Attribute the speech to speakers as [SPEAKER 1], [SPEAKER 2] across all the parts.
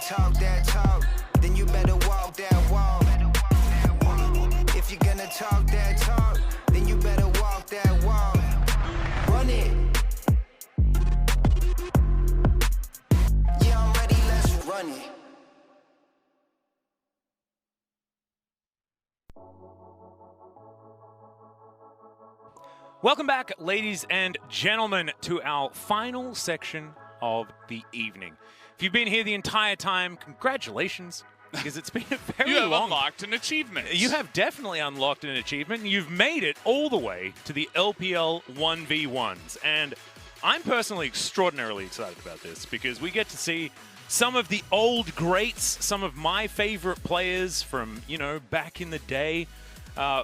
[SPEAKER 1] talk that talk, then you better walk that walk. If you're gonna talk that talk, then you better walk that walk. Run it. Yeah, I'm ready, let's run it.
[SPEAKER 2] Welcome back, ladies and gentlemen, to our final section of the evening. If you've been here the entire time, congratulations, because it's been a very
[SPEAKER 3] You have
[SPEAKER 2] long...
[SPEAKER 3] unlocked an achievement.
[SPEAKER 2] You have definitely unlocked an achievement, and you've made it all the way to the LPL 1v1s. And I'm personally extraordinarily excited about this, because we get to see some of the old greats, some of my favorite players from, you know, back in the day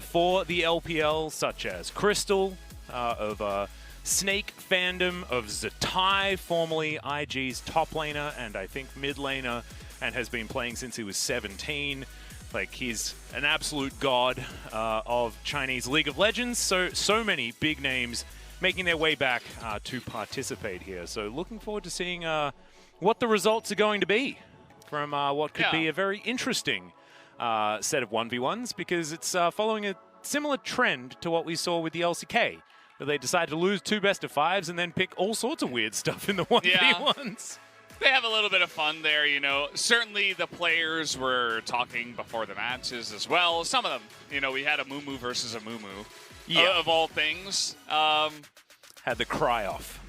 [SPEAKER 2] for the LPL, such as Crystal, of Snake fandom, of Zatai, formerly IG's top laner and I think mid laner, and has been playing since he was 17. Like, he's an absolute god of Chinese League of Legends. So many big names making their way back to participate here. So looking forward to seeing what the results are going to be from what could be a very interesting set of 1v1s, because it's following a similar trend to what we saw with the LCK, where they decided to lose 2 best-of-5s and then pick all sorts of weird stuff in the 1v1s.
[SPEAKER 3] Yeah. They have a little bit of fun there, you know. Certainly the players were talking before the matches as well. Some of them, you know, we had a Mumu versus a Mumu, of all things.
[SPEAKER 2] Had the cry off.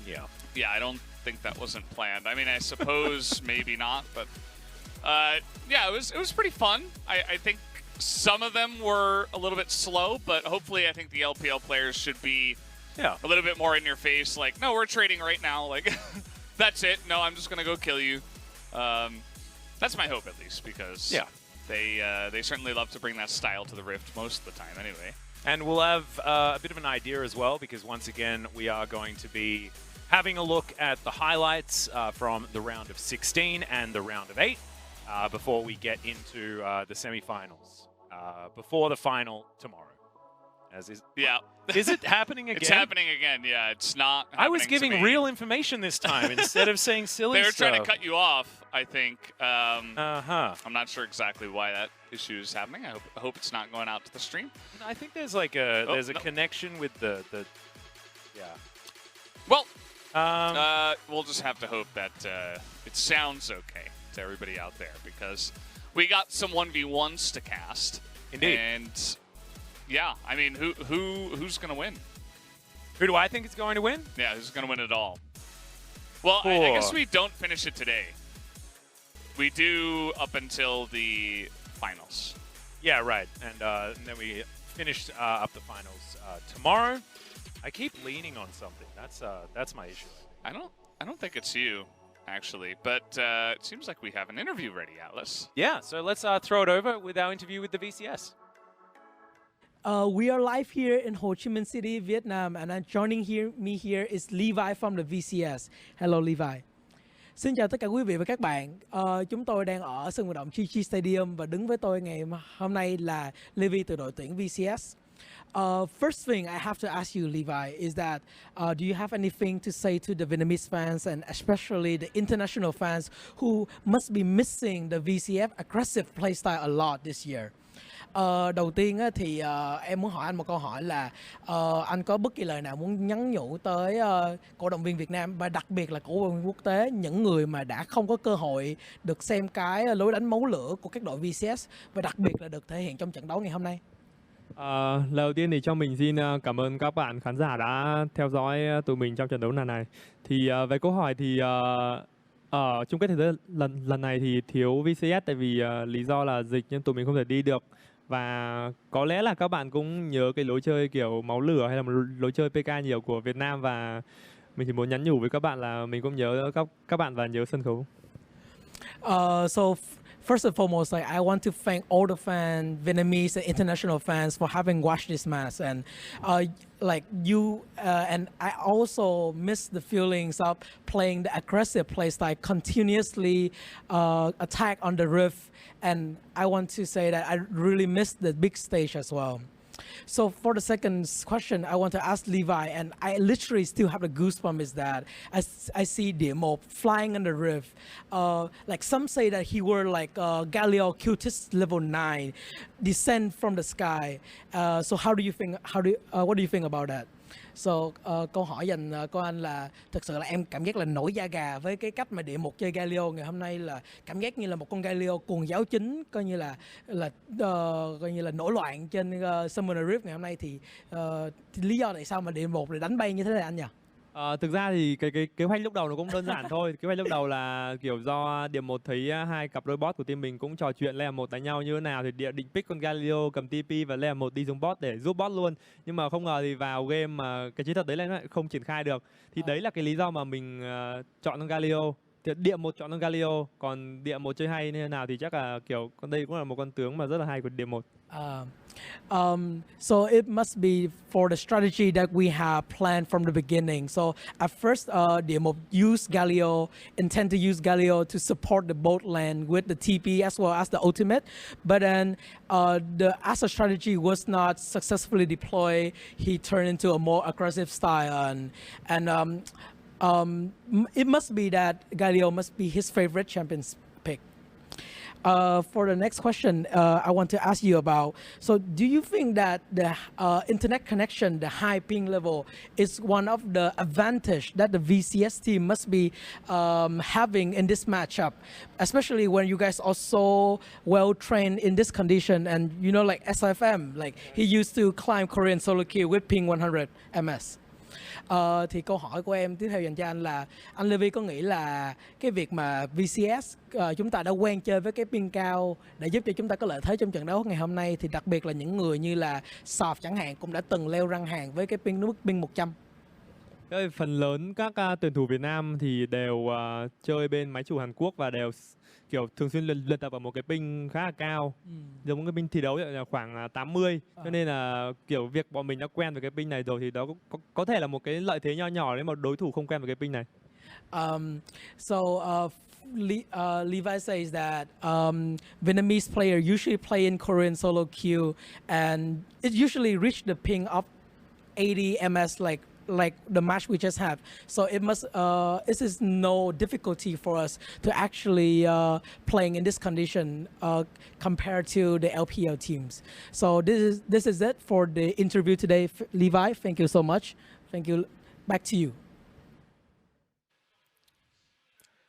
[SPEAKER 2] Yeah.
[SPEAKER 3] Yeah, I don't think that wasn't planned. I mean, I suppose maybe not, but yeah, it was pretty fun. I think some of them were a little bit slow, but hopefully I think the LPL players should be a little bit more in your face. Like, no, we're trading right now. Like, that's it. No, I'm just going to go kill you. That's my hope, at least, because they certainly love to bring that style to the Rift most of the time anyway.
[SPEAKER 2] And we'll have a bit of an idea as well, because once again, we are going to be having a look at the highlights from the round of 16 and the round of 8 before we get into the semifinals. Before the final tomorrow. Is it happening again?
[SPEAKER 3] It's happening again, yeah. It's not
[SPEAKER 2] I was giving real information this time instead of saying silly stuff.
[SPEAKER 3] They were trying to cut you off, I think. I'm not sure exactly why that issue is happening. I hope it's not going out to the stream.
[SPEAKER 2] I think there's like a connection with the
[SPEAKER 3] Well, we'll just have to hope that it sounds okay to everybody out there, because we got some 1v1s to cast.
[SPEAKER 2] Indeed.
[SPEAKER 3] And yeah, I mean, who's going to win?
[SPEAKER 2] Who do I think is going to win?
[SPEAKER 3] Yeah, who's going to win it all? Well, I guess we don't finish it today. We do up until the finals.
[SPEAKER 2] Yeah, right. And then we finish up the finals tomorrow. I keep leaning on something. That's my issue.
[SPEAKER 3] I don't think it's you, actually, but it seems like we have an interview ready, Atlas.
[SPEAKER 2] Yeah, so let's throw it over with our interview with the VCS.
[SPEAKER 4] We are live here in Ho Chi Minh City, Vietnam, and joining me here is Levi from the VCS. Hello, Levi. Xin chào tất cả quý vị và các bạn. Chúng tôi đang ở sân vận động GG Stadium và đứng với tôi ngày hôm nay là Levi từ đội tuyển VCS. First thing I have to ask you, Levi, is that do you have anything to say to the Vietnamese fans and especially the international fans who must be missing the VCF aggressive playstyle a lot this year? Đầu tiên thì em muốn hỏi anh một câu hỏi là anh có bất kỳ lời nào muốn nhắn nhủ tới cổ động viên Việt Nam và đặc biệt là cổ động viên quốc tế, những người mà đã không có cơ hội được xem cái lối đánh máu lửa của các đội VCS và đặc biệt là được thể hiện trong trận đấu ngày hôm nay?
[SPEAKER 5] Lời đầu tiên thì cho mình xin cảm ơn các bạn khán giả đã theo dõi tụi mình trong trận đấu lần này. Thì về câu hỏi thì ở chung kết thế giới lần này thì thiếu VCS tại vì lý do là dịch nên tụi mình không thể đi được. Và có lẽ là các bạn cũng nhớ cái lối chơi kiểu máu lửa hay là một lối chơi PK nhiều của Việt Nam, và mình chỉ muốn nhắn nhủ với các bạn là mình cũng nhớ các bạn và nhớ sân khấu.
[SPEAKER 4] So first and foremost, I want to thank all the fans, Vietnamese and international fans, for having watched this match. And and I also miss the feelings of playing the aggressive playstyle, continuously attack on the rift. And I want to say that I really miss the big stage as well. So for the second question, I want to ask Levi, and I literally still have the goosebumps. Is that I see Demo flying on the roof. Like some say that he were like Galileo Cutis level 9, descend from the sky. So how do you think? What do you think about that? So câu hỏi dành cô anh là thực sự là em cảm giác là nổi da gà với cái cách mà địa một chơi Galileo ngày hôm nay, là cảm giác như là một con Galileo cuồng giáo chính, coi như là nổi loạn trên Summoner Rift ngày hôm nay. Thì lý do tại sao mà địa một lại đánh bay như thế này anh nhỉ?
[SPEAKER 5] Thực ra thì cái kế hoạch lúc đầu nó cũng đơn giản thôi. Kế hoạch lúc đầu là kiểu do điểm một thấy hai cặp đôi bot của team mình cũng trò chuyện layer 1 đánh nhau như thế nào thì định pick con Galileo cầm TP và layer 1 đi xuống bot để giúp bot luôn. Nhưng mà không ngờ thì vào game mà cái chiến thuật đấy lại không triển khai được. Thì đấy là cái lý do mà mình chọn con Galileo. Thì địa một chọn con Galileo, còn địa một chơi hay như thế nào thì chắc là kiểu con đây cũng là một con tướng mà rất là hay của địa một.
[SPEAKER 4] So it must be for the strategy that we have planned from the beginning. So at first, Demo used Galileo, intend to use Galileo to support the boat lane with the TP as well as the ultimate. But then as a strategy was not successfully deployed, he turned into a more aggressive style, and it must be that Galileo must be his favorite champion's pick. For the next question, I want to ask you about, so do you think that the internet connection, the high ping level, is one of the advantage that the VCS team must be having in this matchup, especially when you guys are so well trained in this condition, and you know, like SFM, like he used to climb Korean solo queue with ping 100 ms. Thì câu hỏi của em tiếp theo dành cho anh là anh Levi có nghĩ là cái việc mà VCS chúng ta đã quen chơi với cái ping cao để giúp cho chúng ta có lợi thế trong trận đấu ngày hôm nay, thì đặc biệt là những người như là Soft chẳng hạn cũng đã từng leo răng hàng với cái mức ping 100.
[SPEAKER 5] Phần lớn các tuyển thủ Việt Nam thì đều chơi bên máy chủ Hàn Quốc và đều kiểu thường xuyên luyện tập ở một cái ping khá là cao, giống cái ping thi đấu là khoảng 80, cho nên là kiểu việc bọn mình đã quen với cái ping này rồi thì đó có thể là một cái lợi thế nho nhỏ nếu mà đối thủ không quen với cái ping này.
[SPEAKER 4] Levi says that Vietnamese player usually play in Korean solo queue, and it usually reach the ping of 80 ms like the match we just have. So it is no difficulty for us to actually playing in this condition compared to the LPL teams. So this is it for the interview today. Levi, thank you so much. Thank you. Back to you.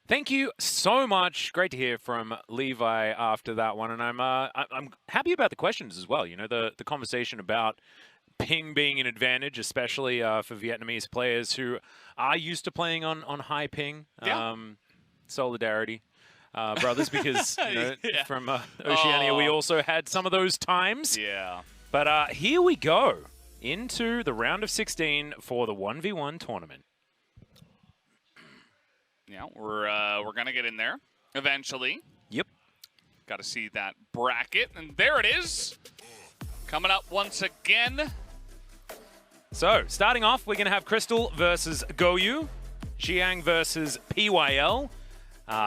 [SPEAKER 2] Thank you so much. Great to hear from Levi after that one, and I'm happy about the questions as well. You know, the conversation about ping being an advantage, especially for Vietnamese players who are used to playing on high ping.
[SPEAKER 3] Yeah.
[SPEAKER 2] Solidarity, brothers, because you know, from Oceania we also had some of those times.
[SPEAKER 3] Yeah.
[SPEAKER 2] But here we go into the round of 16 for the 1v1 tournament.
[SPEAKER 3] Yeah, we're gonna get in there eventually.
[SPEAKER 2] Yep.
[SPEAKER 3] Got to see that bracket, and there it is, coming up once again.
[SPEAKER 2] So, starting off, we're going to have Crystal versus Goyu, Xiang versus PYL,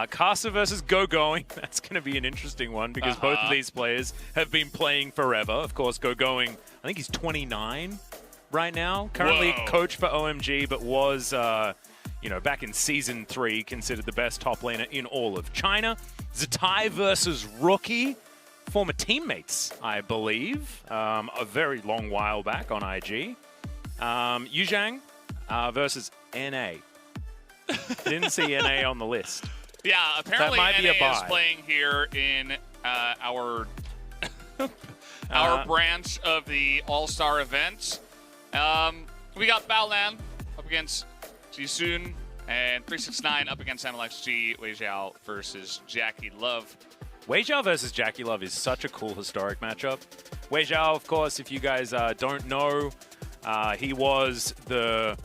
[SPEAKER 2] Casa versus Go-Going. That's going to be an interesting one because both of these players have been playing forever. Of course, Go-Going, I think he's 29 right now. Currently coach for OMG, but was, you know, back in Season 3, considered the best top laner in all of China. Zatai versus Rookie. Former teammates, I believe, a very long while back on IG. Yuzhang versus NA. Didn't see NA on the list.
[SPEAKER 3] Yeah, apparently
[SPEAKER 2] might be a
[SPEAKER 3] NA is
[SPEAKER 2] buy.
[SPEAKER 3] playing here in our branch of the All-Star event. We got Baolan up against Jisun, and 369 up against MLXG, Wei Xiao versus Jackie Love.
[SPEAKER 2] Wei Xiao versus Jackie Love is such a cool historic matchup. Wei Xiao, of course, if you guys don't know, he was the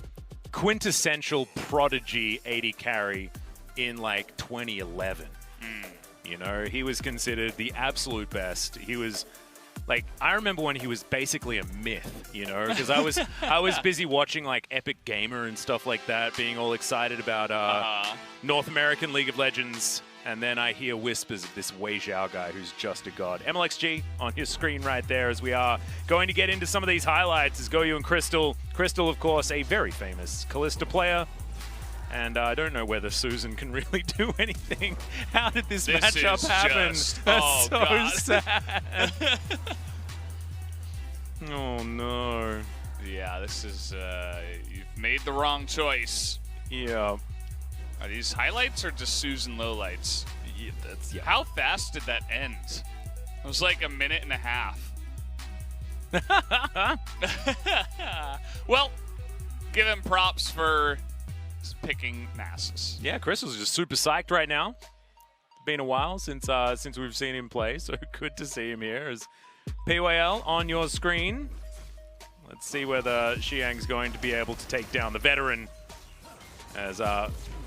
[SPEAKER 2] quintessential prodigy 80 carry in like 2011. You know, he was considered the absolute best. He was like, I remember when he was basically a myth, you know, because I was busy watching like Epic Gamer and stuff like that, being all excited about North American League of Legends And then I hear whispers of this Wei Zhao guy who's just a god. MLXG on your screen right there as we are going to get into some of these highlights as Goyu and Crystal. Crystal, of course, a very famous Kalista player. And I don't know whether Susan can really do anything. How did this matchup happen? That's so
[SPEAKER 3] God.
[SPEAKER 2] sad. Oh, no.
[SPEAKER 3] Yeah, this is, you've made the wrong choice.
[SPEAKER 2] Yeah.
[SPEAKER 3] Are these highlights or just Susan lowlights?
[SPEAKER 2] Yeah.
[SPEAKER 3] How fast did that end? It was like 1.5 minutes. Well, give him props for picking Nasus.
[SPEAKER 2] Yeah, Crystal's just super psyched right now. Been a while since we've seen him play, so good to see him here. As PYL on your screen. Let's see whether Xiang's going to be able to take down the veteran. As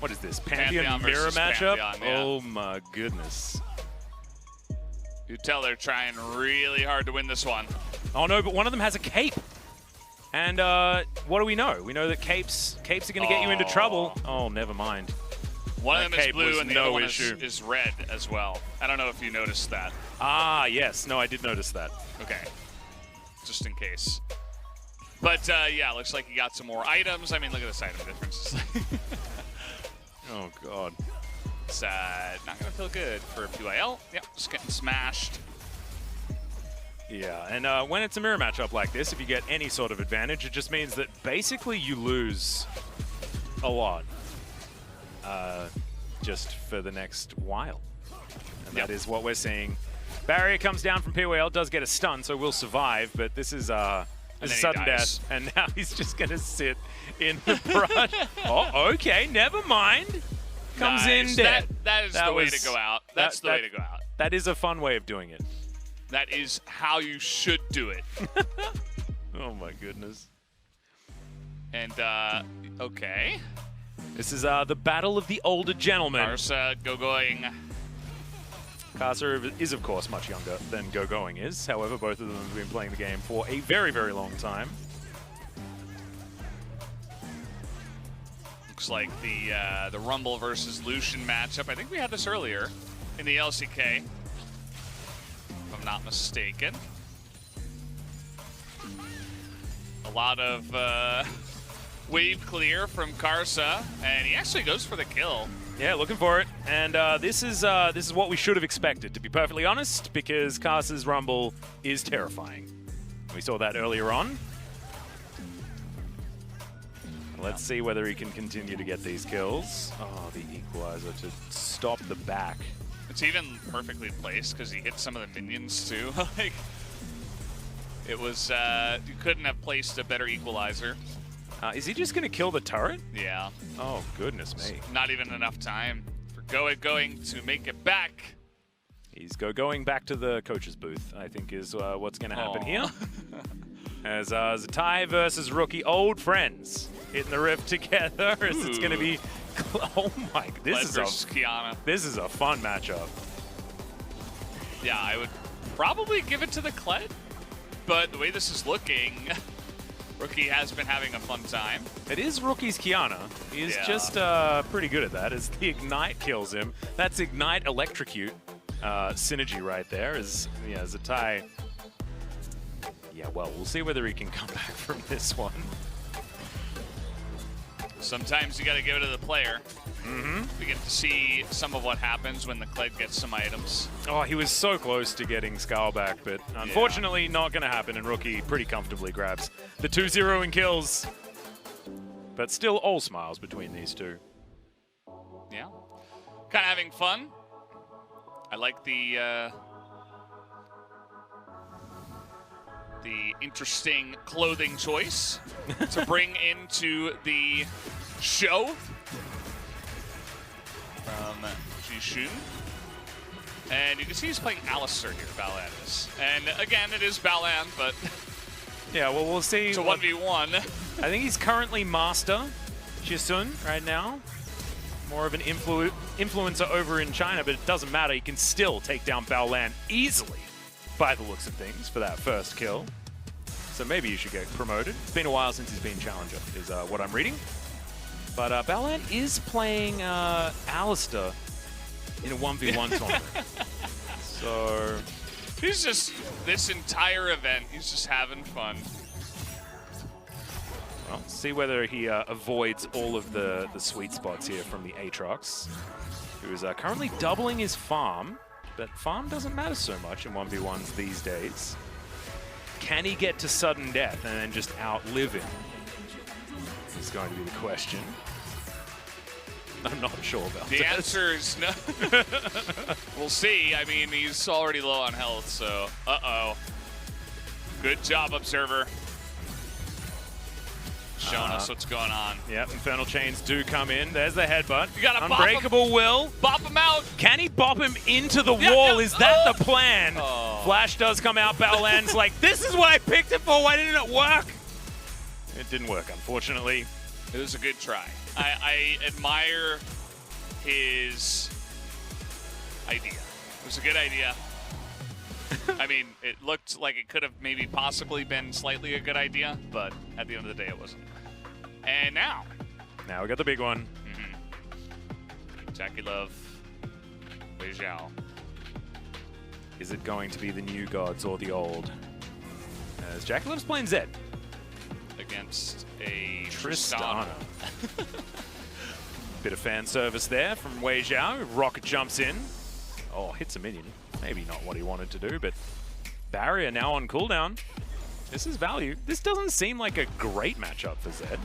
[SPEAKER 2] what is this? Pantheon mirror matchup?
[SPEAKER 3] Pantheon, yeah.
[SPEAKER 2] Oh my goodness.
[SPEAKER 3] You tell they're trying really hard to win this one.
[SPEAKER 2] Oh no, but one of them has a cape. And what do we know? We know that capes are going to get you into trouble. Oh, never mind.
[SPEAKER 3] One
[SPEAKER 2] That
[SPEAKER 3] of them is
[SPEAKER 2] cape
[SPEAKER 3] blue
[SPEAKER 2] was
[SPEAKER 3] and the
[SPEAKER 2] no
[SPEAKER 3] other one
[SPEAKER 2] issue.
[SPEAKER 3] is red as well. I don't know if you noticed that.
[SPEAKER 2] Ah, yes. No, I did notice that.
[SPEAKER 3] Okay. Just in case. But yeah, looks like you got some more items. I mean, look at this item difference.
[SPEAKER 2] Oh, God.
[SPEAKER 3] It's not going to feel good for PYL. Yep, just getting smashed.
[SPEAKER 2] Yeah, and when it's a mirror matchup like this, if you get any sort of advantage, it just means that basically you lose a lot just for the next while. And that is what we're seeing. Barrier comes down from PYL, does get a stun, so will survive, but this is sudden death, and now he's just going to sit in the brush. Oh, okay, never mind. Comes in dead.
[SPEAKER 3] That is the way to go out. That's the way to go out.
[SPEAKER 2] That is a fun way of doing it.
[SPEAKER 3] That is how you should do it.
[SPEAKER 2] Oh my goodness.
[SPEAKER 3] And, okay.
[SPEAKER 2] This is the battle of the older gentlemen.
[SPEAKER 3] Karsa, going.
[SPEAKER 2] Karsa is, of course, much younger than Going is. However, both of them have been playing the game for a very, very long time.
[SPEAKER 3] Looks like the Rumble versus Lucian matchup. I think we had this earlier in the LCK, if I'm not mistaken. A lot of wave clear from Karsa, and he actually goes for the kill.
[SPEAKER 2] Yeah, looking for it. And this is what we should have expected, to be perfectly honest, because Karsa's Rumble is terrifying. We saw that earlier on. Let's see whether he can continue to get these kills. Oh, the equalizer to stop the back.
[SPEAKER 3] It's even perfectly placed because he hit some of the minions too. Like, it was, you couldn't have placed a better equalizer.
[SPEAKER 2] Is he just going to kill the turret?
[SPEAKER 3] Yeah.
[SPEAKER 2] Oh, goodness me.
[SPEAKER 3] Not even enough time for going to make it back.
[SPEAKER 2] He's going back to the coach's booth, I think is what's going to happen here. As Zatai versus Rookie, old friends, hitting the rift together. As it's going to be, oh my, this is a fun matchup.
[SPEAKER 3] Yeah, I would probably give it to the Kled, but the way this is looking, Rookie has been having a fun time.
[SPEAKER 2] It is Rookie's Kiana. He is just pretty good at that. As the Ignite kills him, that's Ignite Electrocute synergy right there. As Zatai. Yeah, well, we'll see whether he can come back from this one.
[SPEAKER 3] Sometimes you got to give it to the player.
[SPEAKER 2] Mm-hmm.
[SPEAKER 3] We get to see some of what happens when the Kled gets some items.
[SPEAKER 2] Oh, he was so close to getting Skull back, but unfortunately not going to happen, and Rookie pretty comfortably grabs the 2-0 in kills. But still all smiles between these two.
[SPEAKER 3] Yeah. Kind of having fun. I like the interesting clothing choice to bring into the show from Jishun. And you can see he's playing Alistair here, Balan is. And again, it is Balan, but
[SPEAKER 2] yeah, well, we'll see.
[SPEAKER 3] It's a 1v1.
[SPEAKER 2] I think he's currently Master Jisun right now. More of an influencer over in China, but it doesn't matter. He can still take down Baolan easily by the looks of things for that first kill. So maybe you should get promoted. It's been a while since he's been Challenger, is what I'm reading. But Baolan is playing Alistair in a 1v1 tournament. So
[SPEAKER 3] He's just, this entire event, he's just having fun.
[SPEAKER 2] well, see whether he avoids all of the sweet spots here from the Aatrox, who is currently doubling his farm, but farm doesn't matter so much in 1v1s these days. Can he get to sudden death and then just outlive him? Is going to be the question. I'm not sure about
[SPEAKER 3] The
[SPEAKER 2] this.
[SPEAKER 3] answer is no. We'll see. I mean, he's already low on health, so uh-oh. Good job, Observer. Showing us what's going on.
[SPEAKER 2] Yep, Infernal Chains do come in. There's the headbutt.
[SPEAKER 3] You gotta bop
[SPEAKER 2] Unbreakable Will.
[SPEAKER 3] Bop him out.
[SPEAKER 2] Can he bop him into the
[SPEAKER 3] Yeah,
[SPEAKER 2] wall?
[SPEAKER 3] yeah.
[SPEAKER 2] Is that
[SPEAKER 3] Oh.
[SPEAKER 2] the plan?
[SPEAKER 3] Oh.
[SPEAKER 2] Flash does come out. Battleland's like, this is what I picked it for. Why didn't it work? It didn't work, unfortunately.
[SPEAKER 3] It was a good try. I admire his idea. It was a good idea. I mean, it looked like it could have maybe possibly been slightly a good idea, but at the end of the day, it wasn't. And now,
[SPEAKER 2] Now we got the big one.
[SPEAKER 3] Jackie Love, Wei Zhao.
[SPEAKER 2] Is it going to be the new gods or the old? As Jackie Love's playing Zed.
[SPEAKER 3] Against a
[SPEAKER 2] Tristana. Bit of fan service there from Wei Zhao. Rocket jumps in. Oh, hits a minion. Maybe not what he wanted to do, but barrier now on cooldown. This is value. This doesn't seem like a great matchup for Zed.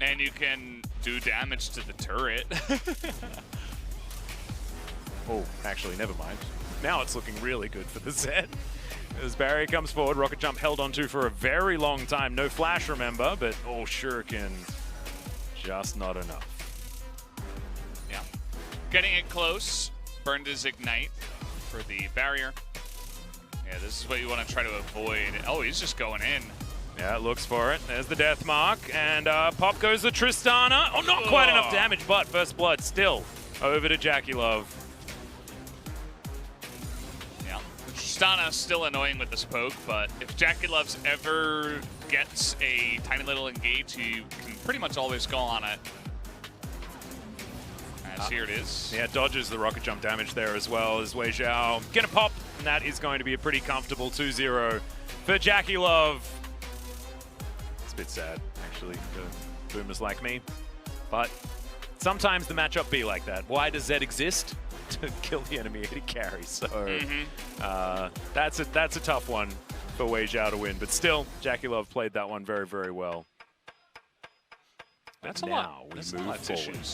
[SPEAKER 3] And you can do damage to the turret.
[SPEAKER 2] Oh, actually, never mind. Now it's looking really good for the Zed. As barrier comes forward, rocket jump held onto for a very long time. No flash, remember, but oh, shuriken, just not enough.
[SPEAKER 3] Yeah. Getting it close. Burned his ignite for the barrier. Yeah, this is what you want to try to avoid. Oh, he's just going in.
[SPEAKER 2] Yeah, looks for it. There's the death mark, and pop goes the Tristana. Oh, not quite enough damage, but first blood still over to Jackie Love.
[SPEAKER 3] Yeah. Tristana still annoying with this poke, but if Jackie Love's ever gets a tiny little engage, he can pretty much always go on it. As here it is.
[SPEAKER 2] Yeah, dodges the rocket jump damage there as well as Wei Zhao. Gonna pop, and that is going to be a pretty comfortable 2-0 for Jackie Love. It's a bit sad, actually, for boomers like me. But sometimes the matchup be like that. Why does Zed exist? To kill the enemy AD carry. So that's a tough one for Wei Zhao to win. But still, Jackie Love played that one very, very well.
[SPEAKER 3] That's
[SPEAKER 2] But
[SPEAKER 3] a lot.
[SPEAKER 2] now we
[SPEAKER 3] That's a
[SPEAKER 2] move
[SPEAKER 3] lot of
[SPEAKER 2] forward.
[SPEAKER 3] tissues.